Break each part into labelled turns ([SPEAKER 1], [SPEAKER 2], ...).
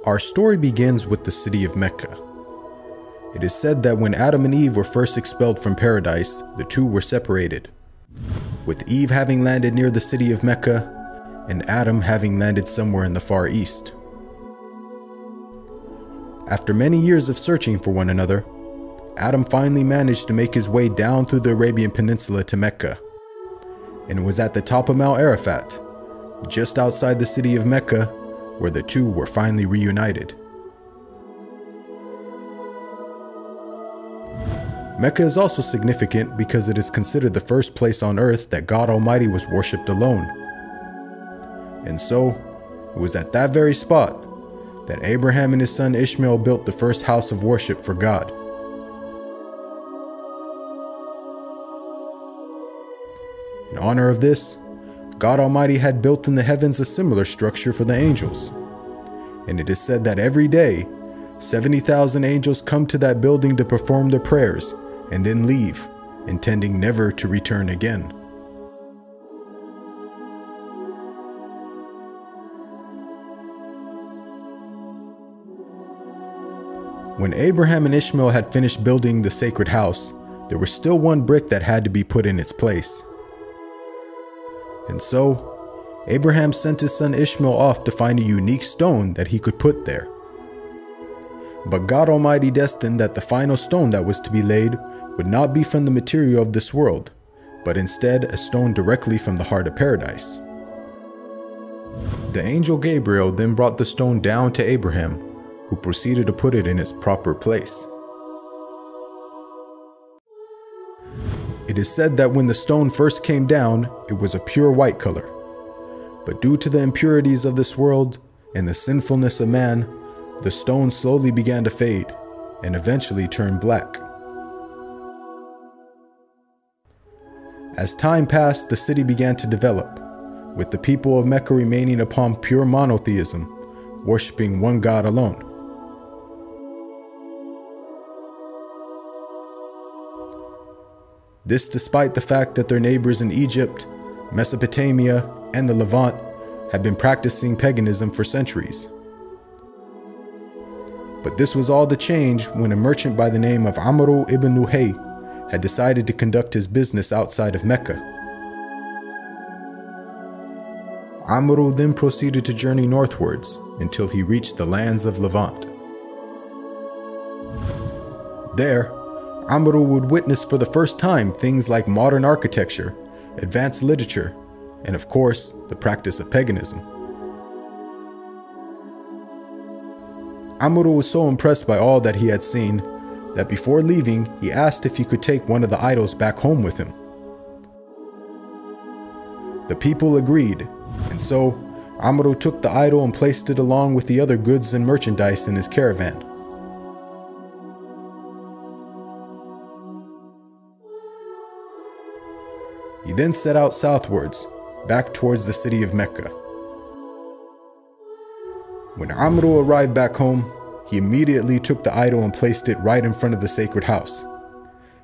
[SPEAKER 1] Our story begins with the city of Mecca. It is said that when Adam and Eve were first expelled from paradise, the two were separated, with Eve having landed near the city of Mecca and Adam having landed somewhere in the Far East. After many years of searching for one another, Adam finally managed to make his way down through the Arabian Peninsula to Mecca, and it was at the top of Mount Arafat, just outside the city of Mecca, where the two were finally reunited. Mecca is also significant because it is considered the first place on earth that God Almighty was worshipped alone. And so, it was at that very spot that Abraham and his son Ishmael built the first house of worship for God. In honor of this, God Almighty had built in the heavens a similar structure for the angels. And it is said that every day, 70,000 angels come to that building to perform their prayers and then leave, intending never to return again. When Abraham and Ishmael had finished building the sacred house, there was still one brick that had to be put in its place. And so, Abraham sent his son Ishmael off to find a unique stone that he could put there. But God Almighty destined that the final stone that was to be laid would not be from the material of this world, but instead a stone directly from the heart of paradise. The angel Gabriel then brought the stone down to Abraham, who proceeded to put it in its proper place. It is said that when the stone first came down, it was a pure white color. But due to the impurities of this world and the sinfulness of man, the stone slowly began to fade and eventually turned black. As time passed, the city began to develop, with the people of Mecca remaining upon pure monotheism, worshiping one God alone. This despite the fact that their neighbors in Egypt, Mesopotamia, and the Levant had been practicing paganism for centuries. But this was all to change when a merchant by the name of Amr ibn Luhay had decided to conduct his business outside of Mecca. Amr then proceeded to journey northwards until he reached the lands of Levant. There, Amr would witness for the first time things like modern architecture, advanced literature, and of course, the practice of paganism. Amr was so impressed by all that he had seen that before leaving, he asked if he could take one of the idols back home with him. The people agreed, and so Amr took the idol and placed it along with the other goods and merchandise in his caravan. He then set out southwards, back towards the city of Mecca. When Amr arrived back home, he immediately took the idol and placed it right in front of the sacred house.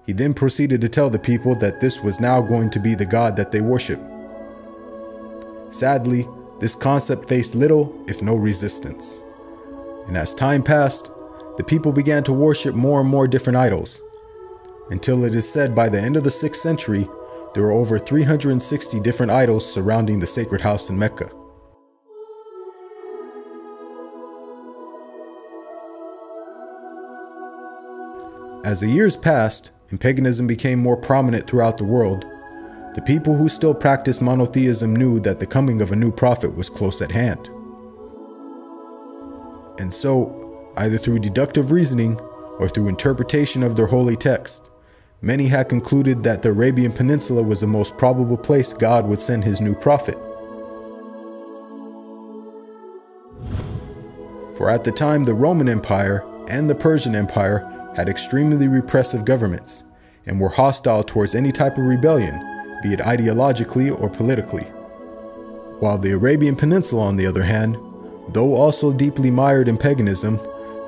[SPEAKER 1] He then proceeded to tell the people that this was now going to be the God that they worship. Sadly, this concept faced little, if no resistance. And as time passed, the people began to worship more and more different idols, until it is said by the end of the 6th century, there were over 360 different idols surrounding the sacred house in Mecca. As the years passed and paganism became more prominent throughout the world, the people who still practiced monotheism knew that the coming of a new prophet was close at hand. And so, either through deductive reasoning or through interpretation of their holy text, many had concluded that the Arabian Peninsula was the most probable place God would send his new prophet. For at the time, the Roman Empire and the Persian Empire had extremely repressive governments and were hostile towards any type of rebellion, be it ideologically or politically. While the Arabian Peninsula, on the other hand, though also deeply mired in paganism,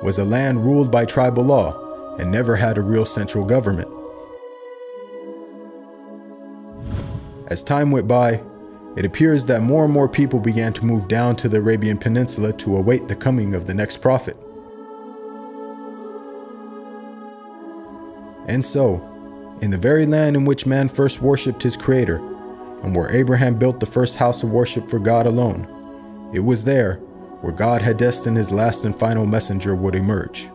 [SPEAKER 1] was a land ruled by tribal law and never had a real central government. As time went by, it appears that more and more people began to move down to the Arabian Peninsula to await the coming of the next prophet. And so, in the very land in which man first worshipped his Creator, and where Abraham built the first house of worship for God alone, it was there where God had destined his last and final messenger would emerge.